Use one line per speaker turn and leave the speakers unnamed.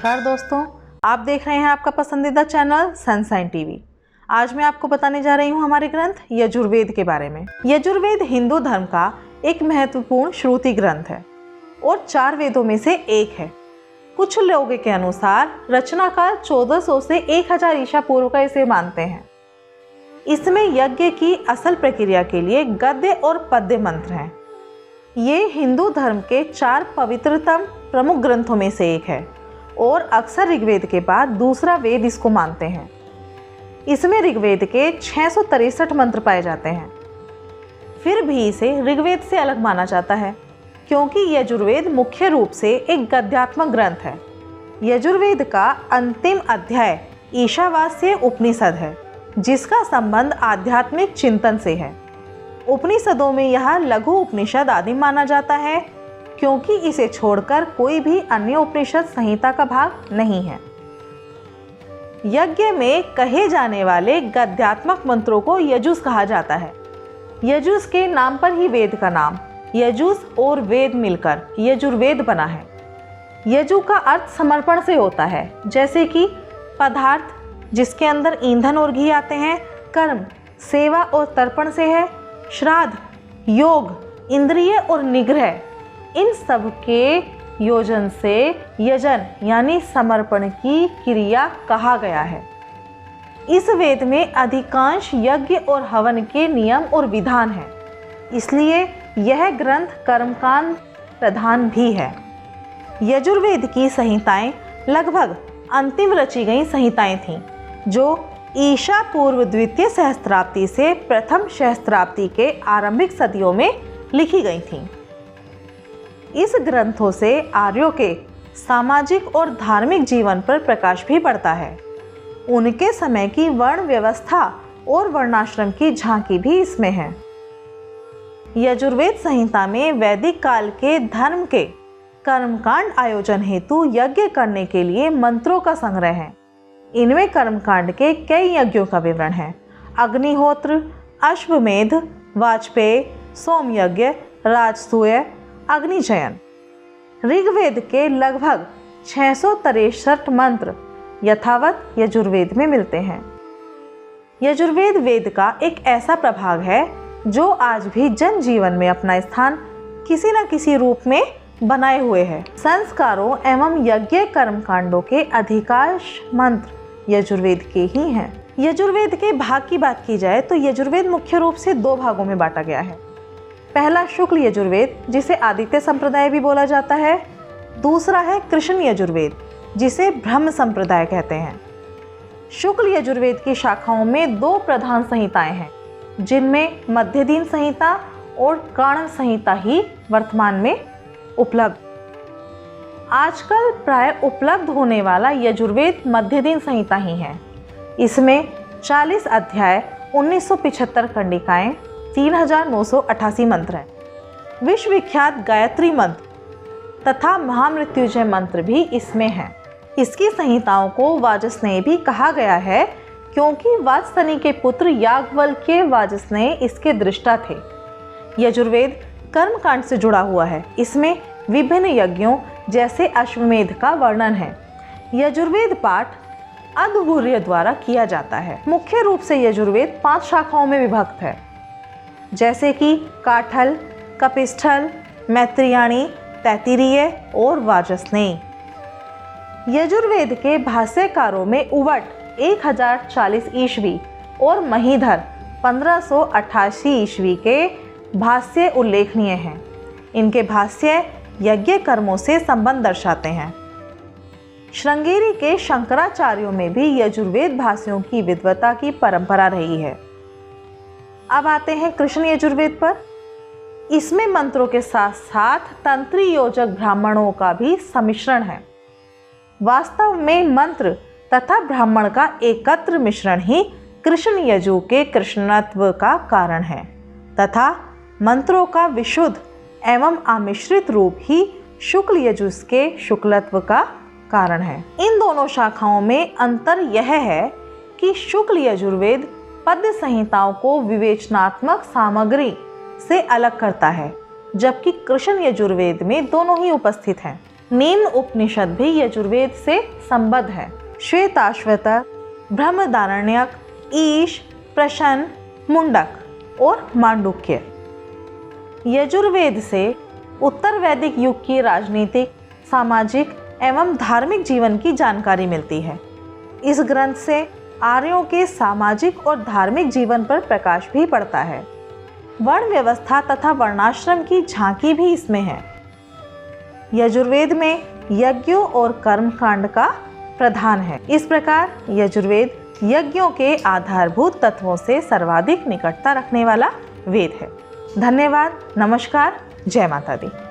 नमस्कार दोस्तों, आप देख रहे हैं आपका पसंदीदा चैनल सनसाइन टीवी। आज मैं आपको बताने जा रही हूँ हमारे ग्रंथ यजुर्वेद के बारे में। यजुर्वेद हिंदू धर्म का एक महत्वपूर्ण श्रुति ग्रंथ है और 4 वेदों में से एक है। कुछ लोगों के अनुसार रचनाकार 1400 से 1000 ईसा पूर्व का इसे मानते हैं। इसमें यज्ञ की असल प्रक्रिया के लिए गद्य और पद्य मंत्र हैं। ये हिंदू धर्म के 4 पवित्रतम प्रमुख ग्रंथों में से एक है और अक्सर ऋग्वेद के बाद दूसरा वेद इसको मानते हैं। इसमें ऋग्वेद के 663 मंत्र पाए जाते हैं। फिर भी इसे ऋग्वेद से अलग माना जाता है क्योंकि यजुर्वेद मुख्य रूप से एक गद्यात्मक ग्रंथ है। यजुर्वेद का अंतिम अध्याय ईशावास्य उपनिषद है, जिसका संबंध आध्यात्मिक चिंतन से है। उपनिषदों में यह लघु उपनिषद आदि माना जाता है क्योंकि इसे छोड़कर कोई भी अन्य उपनिषद संहिता का भाग नहीं है। यज्ञ में कहे जाने वाले गद्यात्मक मंत्रों को यजुस कहा जाता है। यजुस के नाम पर ही वेद का नाम यजुस और वेद मिलकर यजुर्वेद बना है। यजु का अर्थ समर्पण से होता है, जैसे कि पदार्थ जिसके अंदर ईंधन और घी आते हैं, कर्म सेवा और तर्पण से है, श्राद्ध योग इंद्रिय और निग्रह, इन सब के योजन से यजन यानी समर्पण की क्रिया कहा गया है। इस वेद में अधिकांश यज्ञ और हवन के नियम और विधान हैं, इसलिए यह ग्रंथ कर्मकांड प्रधान भी है। यजुर्वेद की संहिताएं लगभग अंतिम रची गई संहिताएं थीं, जो ईशा पूर्व द्वितीय सहस्त्राब्दी से प्रथम सहस्त्राब्दी के आरंभिक सदियों में लिखी गई थीं। इस ग्रंथों से आर्यों के सामाजिक और धार्मिक जीवन पर प्रकाश भी पड़ता है। उनके समय की वर्ण व्यवस्था और वर्णाश्रम की झांकी भी इसमें है। यजुर्वेद संहिता में वैदिक काल के धर्म के कर्मकांड आयोजन हेतु यज्ञ करने के लिए मंत्रों का संग्रह है। इनमें कर्मकांड के कई यज्ञों का विवरण है। अग्निहोत्र, अश्वमेध, वाजपेय, सोमयज्ञ, राजसूय, अग्निचयन। ऋग्वेद के लगभग 663 मंत्र यथावत यजुर्वेद में मिलते हैं। यजुर्वेद वेद का एक ऐसा प्रभाग है जो आज भी जनजीवन में अपना स्थान किसी न किसी रूप में बनाए हुए है। संस्कारों एवं यज्ञ कर्मकांडों के अधिकांश मंत्र यजुर्वेद के ही हैं। यजुर्वेद के भाग की बात की जाए तो यजुर्वेद मुख्य रूप से 2 भागों में बांटा गया है। पहला शुक्ल यजुर्वेद, जिसे आदित्य संप्रदाय भी बोला जाता है। दूसरा है कृष्ण यजुर्वेद, जिसे ब्रह्म संप्रदाय कहते हैं। शुक्ल यजुर्वेद की शाखाओं में 2 प्रधान संहिताएं हैं, जिनमें मध्यदीन संहिता और कर्ण संहिता ही वर्तमान में उपलब्ध। आजकल प्राय उपलब्ध होने वाला यजुर्वेद मध्यदीन संहिता ही है। इसमें 40 अध्याय, 1975 खंडिकाएं, 3988 मंत्र हैं। विश्वविख्यात गायत्री मंत्र तथा महामृत्युंजय मंत्र भी इसमें हैं। इसकी संहिताओं को वाजस्नेय भी कहा गया है क्योंकि वाजसनी के पुत्र याज्ञवल्क्य वाजस्नेय इसके दृष्टा थे। यजुर्वेद कर्मकांड से जुड़ा हुआ है। इसमें विभिन्न यज्ञों जैसे अश्वमेध का वर्णन है। यजुर्वेद पाठ अद्भुर्य द्वारा किया जाता है। मुख्य रूप से यजुर्वेद 5 शाखाओं में विभक्त है, जैसे कि काठल, कपिस्थल, मैत्रियाणी, तैत्तिरीय और वाजस्नेय। यजुर्वेद के भाष्यकारों में उवट 1040 ईस्वी और महीधर 1588 ईस्वी के भाष्य उल्लेखनीय हैं। इनके भाष्य यज्ञ कर्मों से संबंध दर्शाते हैं। श्रृंगेरी के शंकराचार्यों में भी यजुर्वेद भाष्यों की विद्वता की परंपरा रही है। अब आते हैं कृष्ण यजुर्वेद पर। इसमें मंत्रों के साथ साथ तंत्री योजक ब्राह्मणों का भी सम्मिश्रण है। वास्तव में मंत्र तथा ब्राह्मण का एकत्र मिश्रण ही कृष्ण यजु के कृष्णत्व का कारण है तथा मंत्रों का विशुद्ध एवं आमिश्रित रूप ही शुक्ल यजुस के शुक्लत्व का कारण है। इन दोनों शाखाओं में अंतर यह है कि शुक्ल यजुर्वेद पद्य संहिताओं को विवेचनात्मक सामग्री से अलग करता है, जबकि कृष्ण यजुर्वेद में दोनों ही उपस्थित हैं। निम्न उपनिषद भी यजुर्वेद से संबद्ध है। श्वेताश्वतर, ब्रह्मदारण्यक, ईश, प्रशन, मुंडक और मांडुक्य। यजुर्वेद से उत्तर वैदिक युग की राजनीतिक, सामाजिक एवं धार्मिक जीवन की जानकारी मिलती है। इस ग्रंथ से आर्यों के सामाजिक और धार्मिक जीवन पर प्रकाश भी पड़ता है। वर्ण व्यवस्था तथा वर्णाश्रम की झांकी भी इसमें है। यजुर्वेद में यज्ञों और कर्मकांड का प्रधान है। इस प्रकार यजुर्वेद यज्ञों के आधारभूत तत्वों से सर्वाधिक निकटता रखने वाला वेद है। धन्यवाद। नमस्कार। जय माता दी।